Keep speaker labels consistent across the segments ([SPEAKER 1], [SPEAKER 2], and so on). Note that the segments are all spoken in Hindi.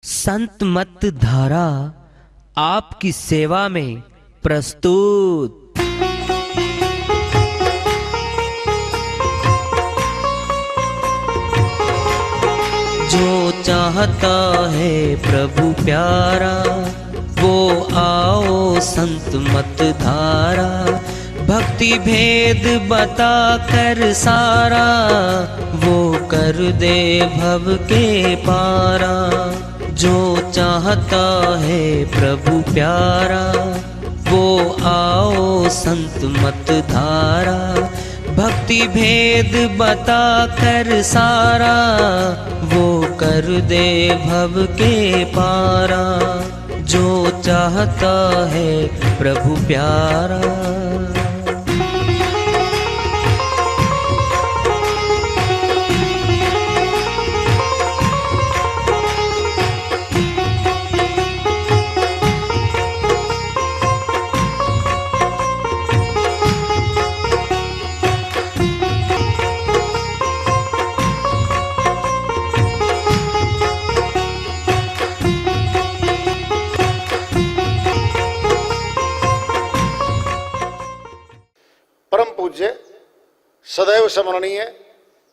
[SPEAKER 1] संत मत धारा आपकी सेवा में प्रस्तुत। जो चाहता है प्रभु प्यारा वो आओ संत मत धारा। भक्ति भेद बता कर सारा वो कर दे भव के पारा। जो चाहता है प्रभु प्यारा वो आओ संत मत धारा। भक्ति भेद बता कर सारा वो कर दे भव के पारा। जो चाहता है प्रभु प्यारा।
[SPEAKER 2] परम पूज्य सदैव स्मरणीय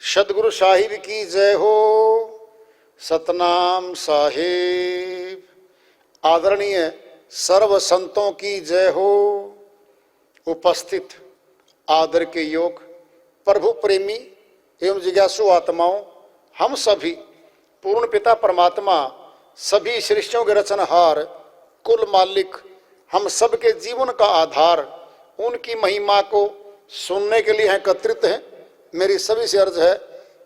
[SPEAKER 2] सदगुरु साहिब की जय हो। सतनाम साहिब। आदरणीय सर्व संतों की जय हो। उपस्थित आदर के योग प्रभु प्रेमी एवं जिज्ञासु आत्माओं, हम सभी पूर्ण पिता परमात्मा सभी सृष्टियों के रचनहार कुल मालिक हम सब के जीवन का आधार उनकी महिमा को सुनने के लिए एकत्रित हैं। मेरी सभी से अर्ज है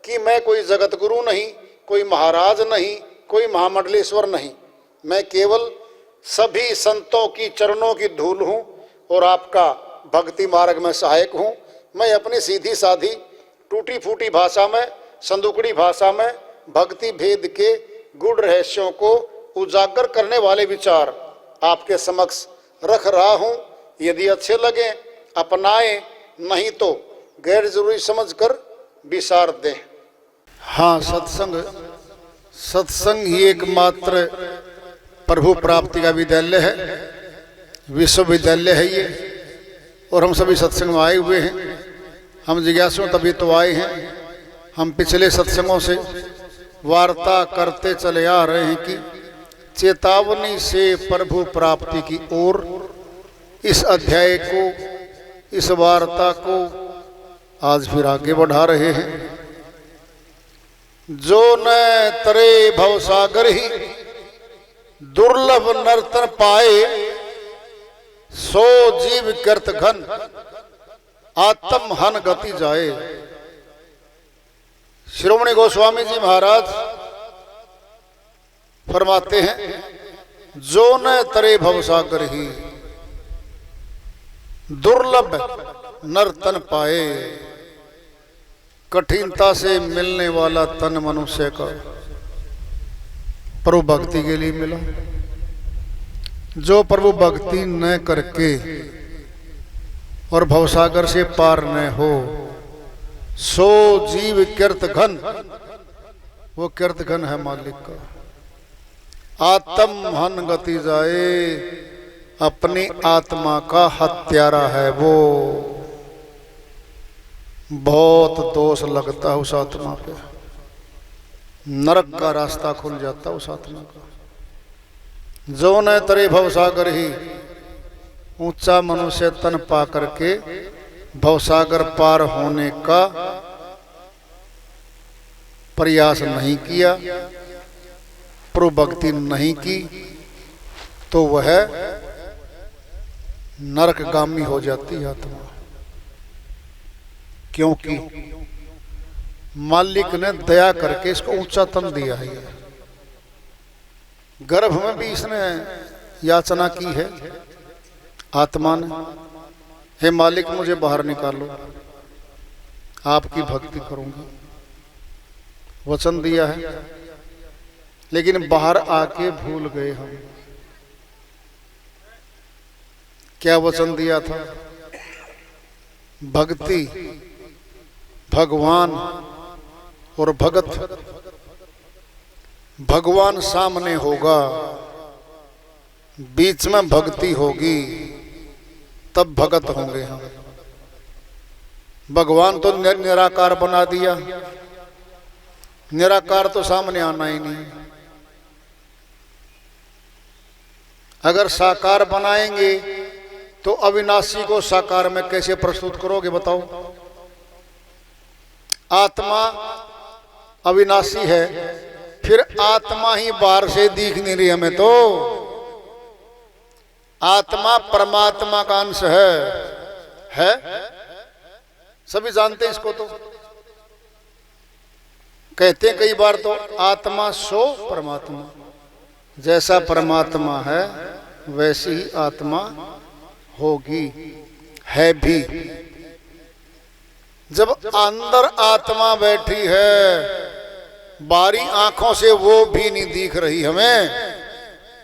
[SPEAKER 2] कि मैं कोई जगत गुरु नहीं, कोई महाराज नहीं, कोई महामंडलेश्वर नहीं। मैं केवल सभी संतों की चरणों की धूल हूँ और आपका भक्ति मार्ग में सहायक हूँ। मैं अपनी सीधी साधी टूटी फूटी भाषा में, संदुकड़ी भाषा में भक्ति भेद के गूढ़ रहस्यों को उजागर करने वाले विचार आपके समक्ष रख रहा हूँ। यदि अच्छे लगे अपनाएं, नहीं तो गैर जरूरी समझकर विसार दें। हाँ, सत्संग ही एकमात्र प्रभु प्राप्ति का विद्यालय है, विश्वविद्यालय है ये। और हम सभी सत्संग में आए हुए हैं। हम जिज्ञासु तभी तो आए हैं। हम पिछले सत्संगों से वार्ता करते चले आ रहे हैं कि चेतावनी से प्रभु प्राप्ति की ओर इस अध्याय को, इस वार्ता को आज फिर आगे बढ़ा रहे हैं। जो न तरे भवसागर ही दुर्लभ नर्तन पाए, सो जीव कर्त घन आत्म हन गति जाए। श्रोमणी गोस्वामी जी महाराज फरमाते हैं, जो न तरे भवसागर ही दुर्लभ नर्तन पाए। कठिनता से मिलने वाला तन मनुष्य का प्रभु भक्ति के लिए मिला। जो प्रभु भक्ति न करके और भवसागर से पार न हो, सो जीव कृत घन, वो कृत घन है मालिक का। आत्म हन गति जाए, अपनी आत्मा का हत्यारा है वो। बहुत दोष लगता है उस आत्मा पे, नरक का रास्ता खुल जाता है उस आत्मा का। जो न तरे भवसागर ही, ऊंचा मनुष्य तन पा करके भवसागर पार होने का प्रयास नहीं किया, प्रभु भक्ति नहीं की, तो वह नरकगामी हो जाती है आत्मा। क्योंकि मालिक ने दया करके इसको ऊंचा तन दिया है। गर्भ में भी इसने याचना की है आत्मा ने, हे मालिक मुझे बाहर निकालो, आपकी भक्ति करूंगा। वचन दिया है, लेकिन बाहर आके भूल गए हम। क्या वचन दिया था? भक्ति, भगवान और भगत भगवान सामने होगा, बीच में भक्ति होगी, तब भगत होंगे हम। भगवान तो निराकार बना दिया, निराकार तो सामने आना ही नहीं। अगर साकार बनाएंगे तो अविनाशी को साकार में कैसे प्रस्तुत करोगे बताओ? आत्मा अविनाशी है, फिर आत्मा ही बाहर से दिख नहीं रही हमें तो। आत्मा परमात्मा का अंश है? सभी जानते हैं इसको। तो कहते हैं कई बार तो आत्मा सो परमात्मा, जैसा परमात्मा है वैसी ही आत्मा होगी, है भी। जब अंदर आत्मा बैठी है, बाहरी आंखों से वो भी नहीं दिख रही हमें,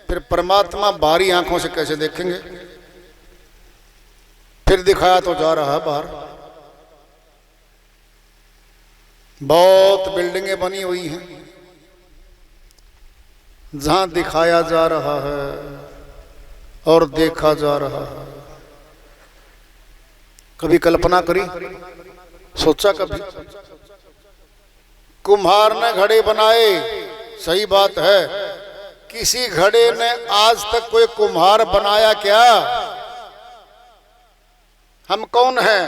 [SPEAKER 2] फिर परमात्मा बाहरी आंखों से कैसे देखेंगे? फिर दिखाया तो जा रहा है बाहर। बहुत बिल्डिंगें बनी हुई हैं जहां दिखाया जा रहा है और देखा जा रहा है। कभी कल्पना करी, सोचा कभी? कुम्हार ने घड़े बनाए, सही बात है। किसी घड़े ने आज तक कोई कुम्हार बनाया क्या? हम कौन हैं?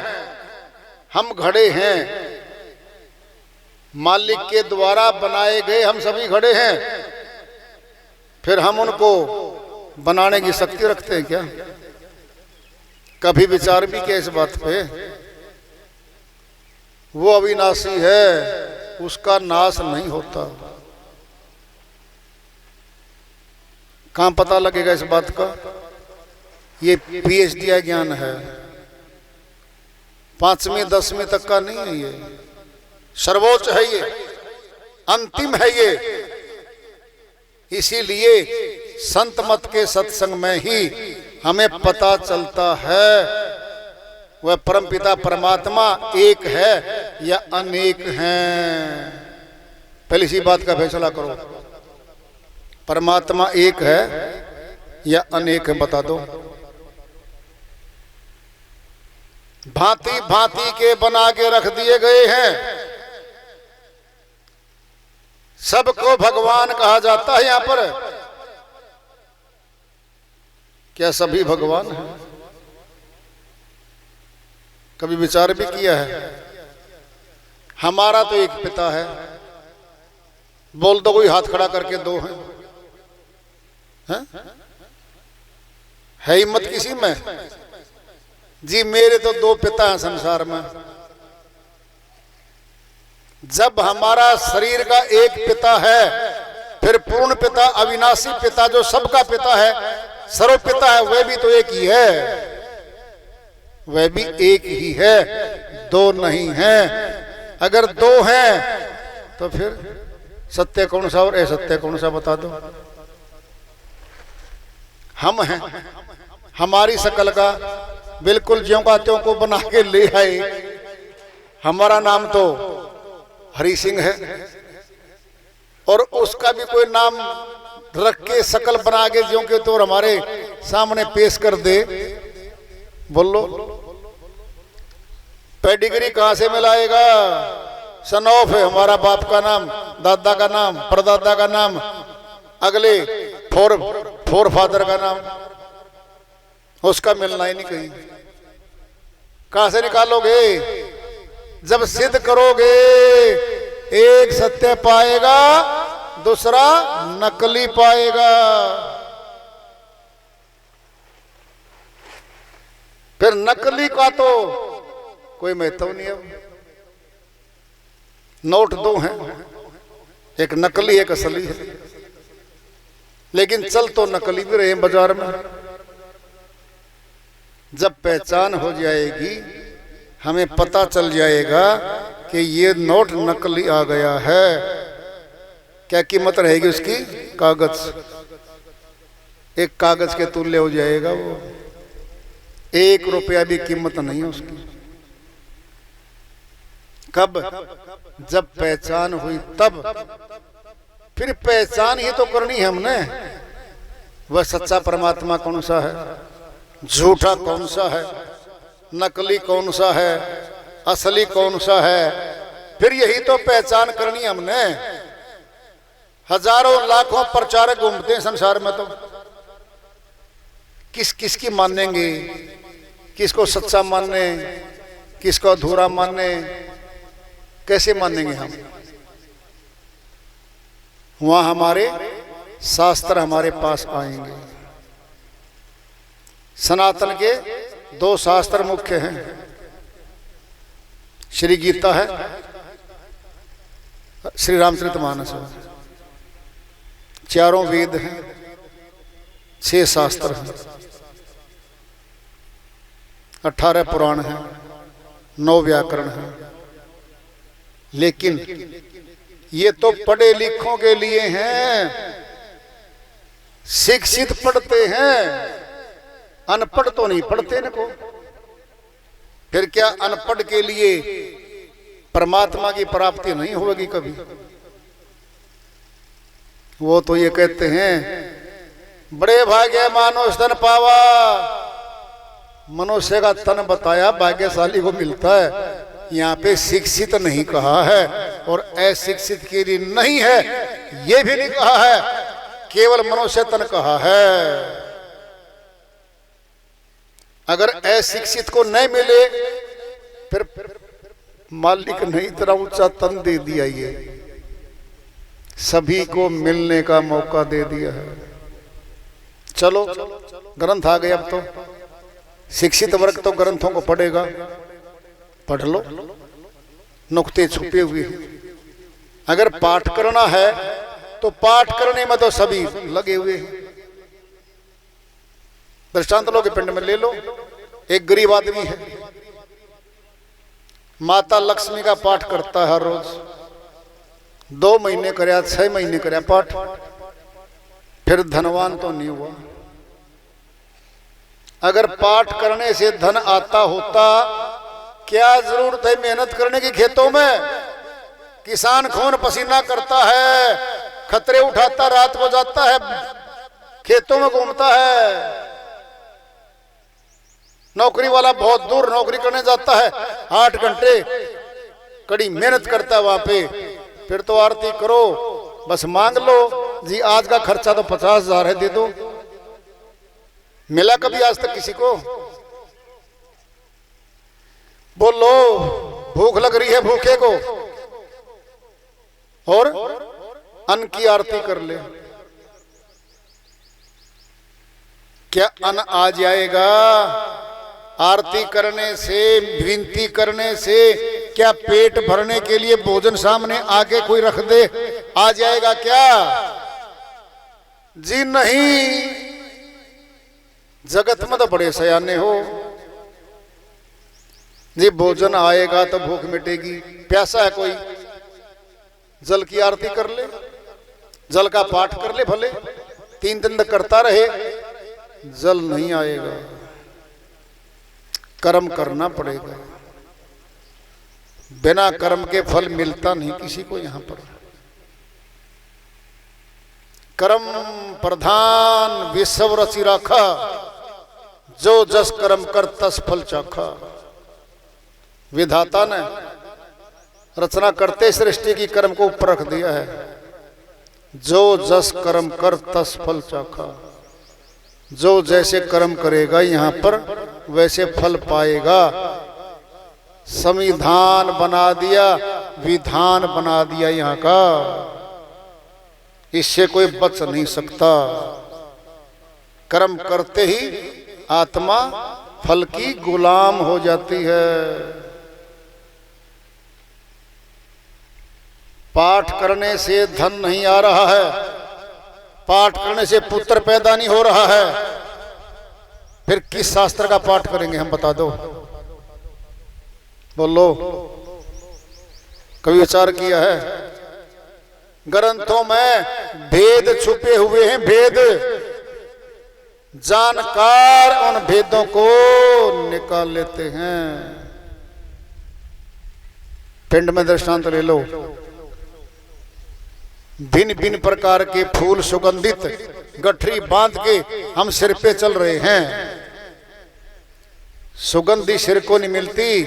[SPEAKER 2] हम घड़े हैं, मालिक के द्वारा बनाए गए हम सभी घड़े हैं। फिर हम उनको बनाने की शक्ति रखते हैं क्या? कभी विचार भी किया इस बात पे? वो अविनाशी है, उसका नाश नहीं होता। कहां पता लगेगा इस बात का? ये पीएचडी ज्ञान है, 5वीं 10वीं तक का नहीं है। ये सर्वोच्च है, ये अंतिम है ये। इसीलिए संत मत के सत्संग में ही हमें पता चलता है वह परमपिता परमात्मा एक है या अनेक हैं। पहले इसी बात का फैसला करो, परमात्मा एक है या अनेक है, बता दो। भांति भांति के बना के रख दिए गए हैं, सबको भगवान कहा जाता है। यहां पर क्या सभी भगवान हैं? कभी विचार भी किया है? हमारा तो एक पिता है, बोल दो कोई हाथ खड़ा करके दो हैं, है हिम्मत किसी में? जी मेरे तो 2 पिता हैं संसार में। जब हमारा शरीर का एक पिता है, फिर पूर्ण पिता अविनाशी पिता जो सबका पिता है, सर्व पिता है, वह भी तो एक ही है। वह भी एक ही है, 2 नहीं है। अगर 2 हैं तो फिर सत्य कौन सा और असत्य कौन सा, बता दो? हम हैं, हमारी शकल का बिल्कुल ज्यों का त्यों को बना के ले आए। हमारा नाम तो हरि सिंह है, और उसका भी कोई नाम रख के शकल बना के ज्यों के तो हमारे सामने पेश कर दे। बोलो पेडिग्री कहां से मिलाएगा? सनौफ है हमारा बाप का नाम, दादा का नाम, परदादा का नाम, अगले फोर फादर का नाम, उसका मिलना ही नहीं कहीं। कहां से निकालोगे? जब सिद्ध करोगे, एक सत्य पाएगा, दूसरा नकली पाएगा। फिर नकली का तो कोई महत्व नहीं है। नोट 2 हैं, एक नकली एक असली है, लेकिन चल तो नकली भी रहे बाजार में। जब पहचान हो जाएगी, हमें पता चल जाएगा कि ये नोट नकली आ गया है। क्या कीमत रहेगी उसकी? कागज, एक कागज के तुल्य हो जाएगा वो। 1 रुपया भी कीमत नहीं है उसकी। कब? जब पहचान हुई तब। फिर पहचान ही तो करनी है हमने, वह सच्चा परमात्मा कौन सा है, झूठा कौन सा है, नकली कौन सा है, असली कौन सा है। फिर यही तो पहचान करनी है हमने। हजारों लाखों प्रचारक घूमते हैं संसार में, तो किस किसकी मानेंगे, किसको सच्चा माने, किसको अधूरा माने, कैसे मानेंगे हम। वहां हमारे शास्त्र हमारे पास आएंगे। सनातन के दो शास्त्र मुख्य हैं, श्री गीता है, श्री रामचरितमानस है। चारों वेद हैं, 6 शास्त्र हैं, 18 पुराण हैं, 9 व्याकरण हैं। लेकिन ये तो पढ़े लिखों के लिए हैं, शिक्षित पढ़ते हैं, अनपढ़ तो नहीं पढ़ते इनको। फिर क्या अनपढ़ के लिए परमात्मा की प्राप्ति नहीं होगी कभी। वो तो ये कहते हैं बड़े भाग्य मानुष तन पावा, मनुष्य का तन बताया भाग्यशाली को मिलता है। यहाँ पे शिक्षित नहीं कहा है और अशिक्षित के लिए नहीं है ये भी नहीं कहा है, केवल मनुष्य तन कहा है। अगर अशिक्षित को नहीं मिले फिर मालिक ने इतना ऊंचा तन दे दिया, ये सभी को मिलने का मौका दे दिया है। चलो ग्रंथ आ गए, अब तो शिक्षित वर्ग तो ग्रंथों को पढ़ेगा, पढ़ लो, नुक्ते छुपे हुए हैं। अगर पाठ करना है तो पाठ करने में तो सभी लगे हुए हैं। दृष्टांत लो के पिंड में ले लो, एक गरीब आदमी है, माता लक्ष्मी का पाठ करता है हर रोज, 2 महीने करया, 6 महीने करया पाठ, फिर धनवान तो नहीं हुआ। अगर पाठ करने से धन आता होता, क्या जरूरत है मेहनत करने की खेतों में। किसान खून पसीना करता है, खतरे उठाता, रात को जाता है, खेतों में घूमता है। नौकरी वाला बहुत दूर नौकरी करने जाता है, 8 घंटे कड़ी मेहनत करता है वहां पे। फिर तो आरती करो, बस मांग लो जी आज का खर्चा तो 50,000 है, दे दो। मिला कभी आज तक किसी को? बोलो भूख लग रही है भूखे को, और अन्न की आरती कर ले, क्या अन्न आ जाएगा? आरती करने से, विनती करने से क्या पेट भरने के लिए भोजन सामने आके कोई रख दे आ जाएगा क्या? जी नहीं। जगत में तो बड़े सयाने हो जी, भोजन आएगा तो भूख मिटेगी। प्यासा है कोई, जल की आरती कर ले, जल का पाठ कर ले, भले 3 दिन तक करता रहे, जल नहीं आएगा। कर्म करना पड़ेगा, बिना कर्म के फल मिलता नहीं किसी को। यहां पर कर्म प्रधान विश्व रचि राखा, जो जस कर्म कर तस फल चाखा। विधाता ने रचना करते सृष्टि की कर्म को ऊपर रख दिया है, जो जस कर्म कर तस फल चाखा। जो जैसे कर्म करेगा यहाँ पर वैसे फल पाएगा। संविधान बना दिया, विधान बना दिया यहाँ का, इससे कोई बच नहीं सकता। कर्म करते ही आत्मा फल की गुलाम हो जाती है। पाठ करने से धन नहीं आ रहा है, पाठ करने से पुत्र पैदा नहीं हो रहा है, फिर किस शास्त्र का पाठ करेंगे हम, बता दो। बोलो, कभी विचार किया है? ग्रंथों में भेद छुपे हुए हैं, भेद। जानकार उन भेदों को निकाल लेते हैं। पिंड में दृष्टांत ले लो, भिन्न भिन्न प्रकार के फूल सुगंधित गठरी बांध के हम सिर पे चल रहे हैं। सुगंधी सिर को नहीं मिलती,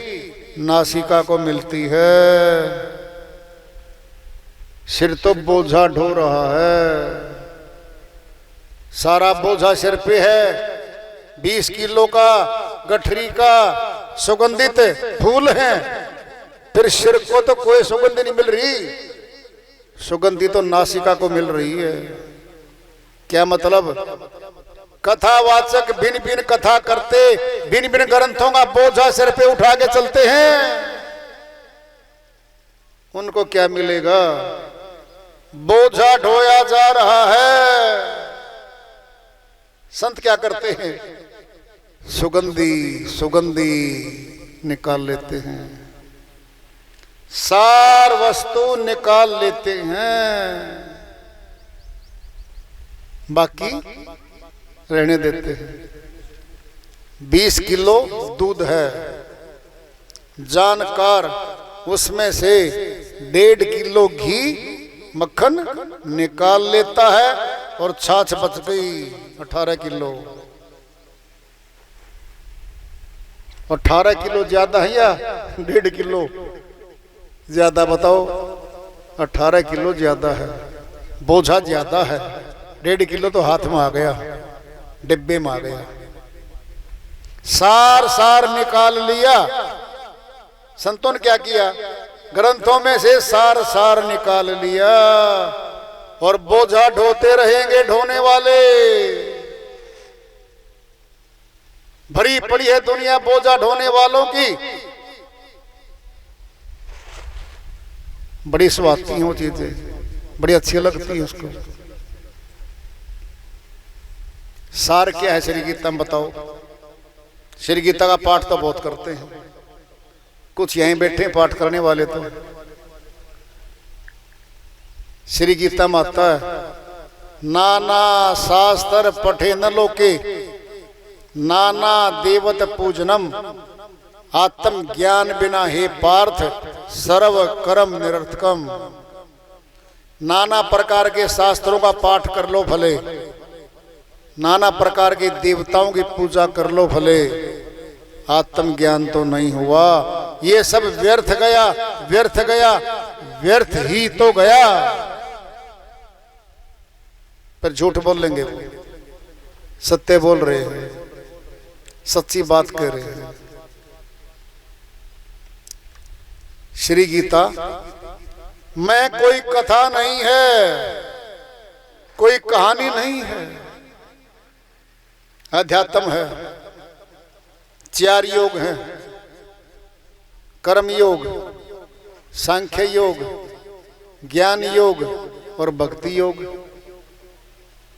[SPEAKER 2] नासिका को मिलती है। सिर तो बोझा ढो रहा है, सारा बोझा सिर पे है। 20 किलो का गठरी का सुगंधित फूल है, फिर सिर को तो कोई सुगंध नहीं मिल रही, सुगंधी तो नासिका को मिल रही है। क्या मतलब? कथावाचक भिन्न भिन्न कथा करते, भिन्न भिन्न ग्रंथों का बोझा सिर पे उठा के चलते हैं, उनको क्या मिलेगा? बोझा ढोया जा रहा है। संत क्या करते हैं? सुगंधी सुगंधी निकाल लेते हैं, सार वस्तु निकाल लेते हैं, बाकी रहने देते हैं। 20 किलो दूध है, जानकार उसमें से 1.5 किलो घी मक्खन निकाल लेता है और छाछ बच गई 18 किलो। 18 किलो ज्यादा है या 1.5 किलो ज्यादा? बताओ। 18 किलो ज्यादा है, बोझा ज्यादा है। 1.5 किलो तो हाथ में आ गया, डिब्बे में आ गया। सार सार निकाल लिया। संतों ने क्या किया? ग्रंथों में से सार सार निकाल लिया और बोझा ढोते रहेंगे ढोने वाले। भरी पड़ी है दुनिया बोझा ढोने वालों की। बड़ी स्वादती हैं वो चीजें, बड़ी अच्छी लगती है उसको। सार क्या है श्री गीता में? बताओ। श्री गीता का पाठ तो बहुत करते हैं, कुछ यहीं बैठे पाठ करने वाले। तो श्री गीता में आता है, नाना शास्त्र पठे न लोके, नाना देवत पूजनम, आत्म ज्ञान बिना हे पार्थ सर्व कर्म निरर्थकम। नाना प्रकार के शास्त्रों का पाठ कर लो भले, नाना प्रकार के देवताओं की पूजा कर लो भले, आत्मज्ञान तो नहीं हुआ। ये सब व्यर्थ गया, व्यर्थ गया, व्यर्थ ही तो गया। पर झूठ बोल लेंगे, सत्य बोल रहे हैं, सच्ची बात कह रहे हैं। श्री गीता में कोई कथा नहीं है, कोई कहानी नहीं है, अध्यात्म है। 4 योग हैं, कर्म योग, सांख्य योग, ज्ञान योग और भक्ति योग।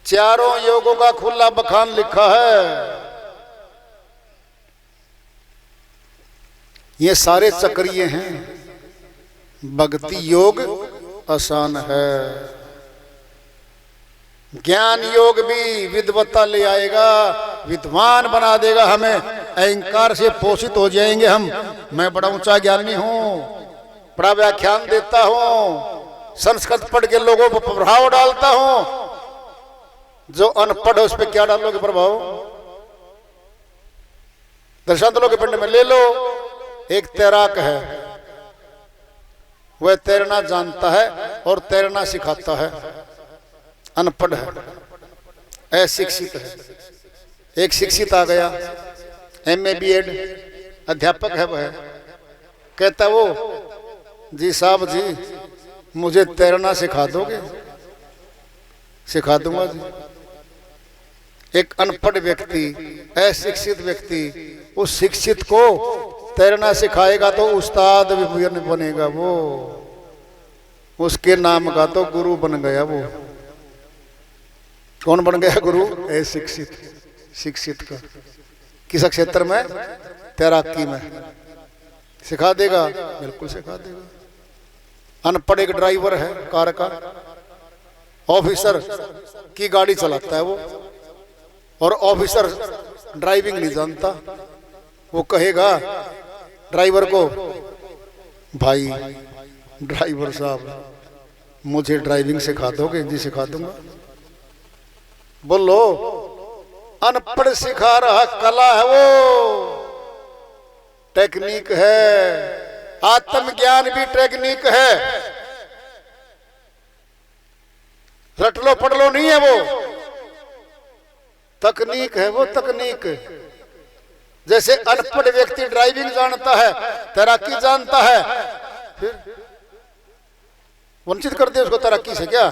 [SPEAKER 2] चारों योगों का खुला बखान लिखा है। ये सारे चक्रीय हैं। भक्ति योग आसान है, ज्ञान योग भी विद्वत्ता ले आएगा, विद्वान बना देगा हमें। अहंकार से पोषित हो जाएंगे हम, मैं बड़ा ऊंचा ज्ञानी हूं, बड़ा व्याख्यान देता हूं, संस्कृत पढ़ के लोगों पर प्रभाव डालता हूं। जो अनपढ़ है उस पर क्या डालोगे प्रभाव? दर्शांतों के पिंड में ले लो, एक तैराक है, वह तैरना जानता है और तैरना सिखाता है, अनपढ़ है, अशिक्षित है। एक शिक्षित आ गया, MA BEd अध्यापक है, वह कहता वो, जी साहब जी मुझे तैरना सिखा दोगे? सिखा दूंगा जी। एक अनपढ़ व्यक्ति, अशिक्षित व्यक्ति उस शिक्षित को तैरना सिखाएगा तो उस्ताद भी बनेगा वो, उसके नाम का तो गुरु बन गया वो। कौन बन गया गुरु? अशिक्षित। शिक्षित का किस क्षेत्र में? तैराकी में। सिखा देगा? बिल्कुल सिखा देगा। अनपढ़ एक ड्राइवर है कार का, ऑफिसर की गाड़ी चलाता है वो, और ऑफिसर ड्राइविंग नहीं जानता। वो कहेगा ड्राइवर को, भाई ड्राइवर साहब मुझे ड्राइविंग सिखा दोगे? जी सिखा दूंगा। बोलो, अनपढ़ सिखा रहा, कला है वो, टेक्निक है। आत्मज्ञान भी टेक्निक है, रट लो पढ़ लो नहीं है वो, तकनीक है वो, तकनीक। जैसे अनपढ़ व्यक्ति ड्राइविंग जानता है, तैराकी जानता है, फिर वंचित कर दे उसको तैराकी से? क्या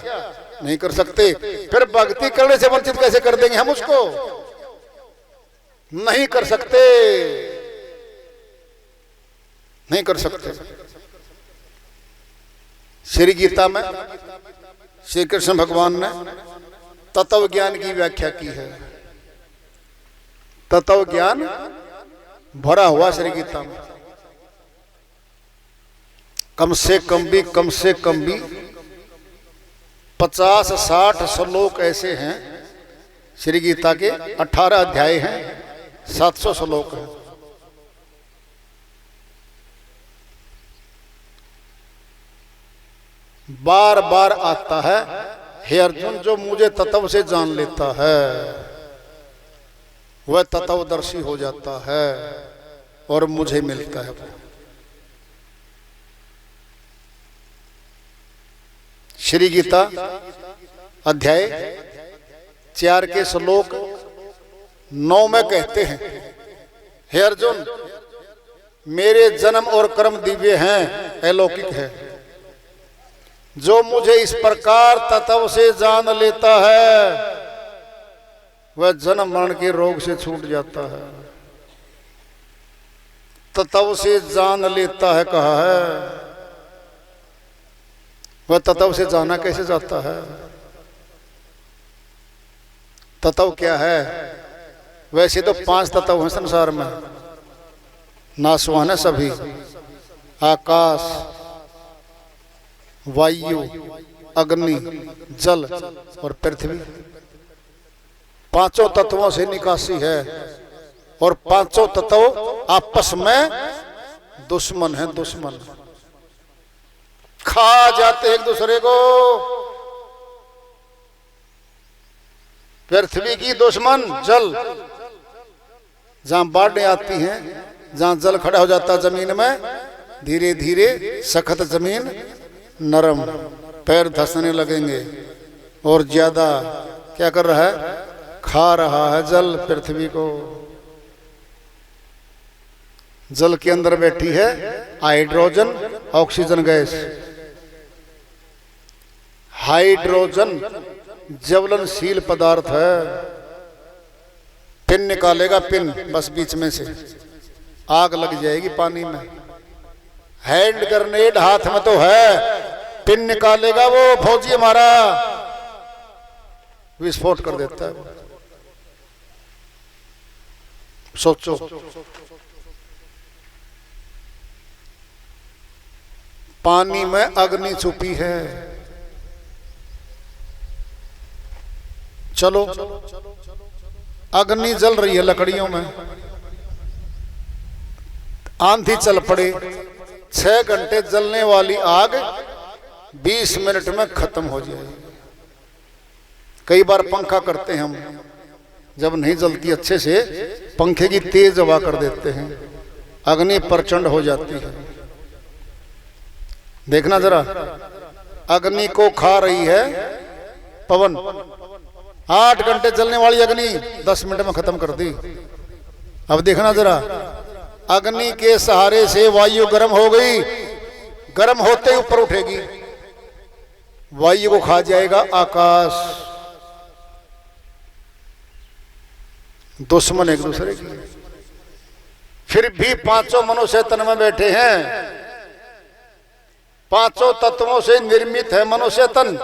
[SPEAKER 2] नहीं कर सकते। फिर भक्ति करने से वंचित कैसे कर देंगे हम उसको? नहीं कर सकते, नहीं कर सकते। श्री गीता में श्री कृष्ण भगवान ने तत्व ज्ञान की व्याख्या की है। तत्व ज्ञान भरा हुआ श्री गीता में। कम से कम भी 50-60 श्लोक ऐसे हैं। श्री गीता के 18 अध्याय हैं, 700 श्लोक हैं। बार बार आता है, हे अर्जुन, जो मुझे तत्व से जान लेता है वह तत्वदर्शी हो जाता है और मुझे मिलता है। श्री गीता अध्याय 4 के श्लोक 9 में कहते हैं, हे अर्जुन, मेरे जन्म और कर्म दिव्य हैं, अलौकिक है। जो मुझे इस प्रकार तत्व से जान लेता है वह जन्म मरण के रोग से छूट जाता है। तत्व से जान लेता है कहा है, वह तत्व से जाना कैसे जाता है? तत्व क्या है? वैसे तो 5 तत्व हैं संसार में, नासवान है सभी। आकाश, वायु, अग्नि, जल और पृथ्वी। 5 तत्वों से निकासी है और 5 तत्व आपस में दुश्मन है, दुश्मन खा जाते एक दूसरे को। पृथ्वी की दुश्मन जल, जहां बाढ़ें आती हैं, जहां जल खड़ा हो जाता जमीन में, धीरे धीरे सख्त जमीन नरम, पैर धंसने लगेंगे। और ज्यादा क्या कर रहा है? खा रहा है जल पृथ्वी को। जल के अंदर बैठी है हाइड्रोजन ऑक्सीजन गैस। हाइड्रोजन ज्वलनशील पदार्थ है। पिन निकालेगा, पिन बस बीच में से आग लग जाएगी पानी में। हैंड ग्रेनेड हाथ में तो है, पिन निकालेगा वो फौजी हमारा, विस्फोट कर देता है। सोचो, पानी में अग्नि छुपी है। चलो, अग्नि जल रही है लकड़ियों में, आंधी चल पड़े, 6 घंटे जलने वाली आग 20 मिनट में खत्म हो जाएगी। कई बार पंखा करते हैं हम, जब नहीं जलती अच्छे से, पंखे की तेज हवा कर देते हैं, अग्नि प्रचंड हो जाती है। देखना जरा, अग्नि को खा रही है पवन। 8 घंटे जलने वाली अग्नि 10 मिनट में खत्म कर दी। अब देखना जरा, अग्नि के सहारे से वायु गर्म हो गई, गर्म होते ही ऊपर उठेगी, वायु को खा जाएगा आकाश। दुश्मन एक दूसरे की। फिर भी 5 मनुष्य तन में बैठे हैं। 5 तत्वों से निर्मित है मनुष्य तन।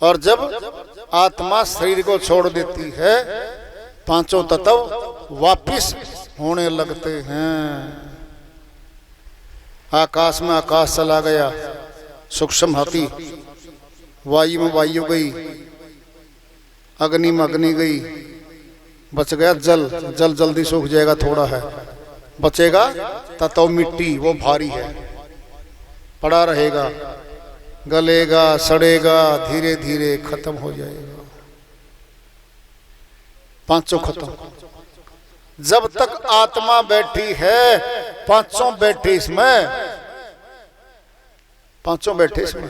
[SPEAKER 2] और जब आत्मा शरीर को छोड़ देती है, 5 तत्व वापिस होने लगते हैं। आकाश में आकाश चला गया, सूक्ष्म हाथी, वायु में वायु गई, अग्नि में अग्नि गई, बच गया जल। जल जल्दी सूख जाएगा, थोड़ा है बचेगा। तत्व मिट्टी, वो भारी है, पड़ा रहेगा। गलेगा, सड़ेगा, धीरे धीरे खत्म हो जाएगा। पांचों खत्म। जब तक आत्मा बैठी है पांचों बैठे इसमें, पांचों बैठे इसमें।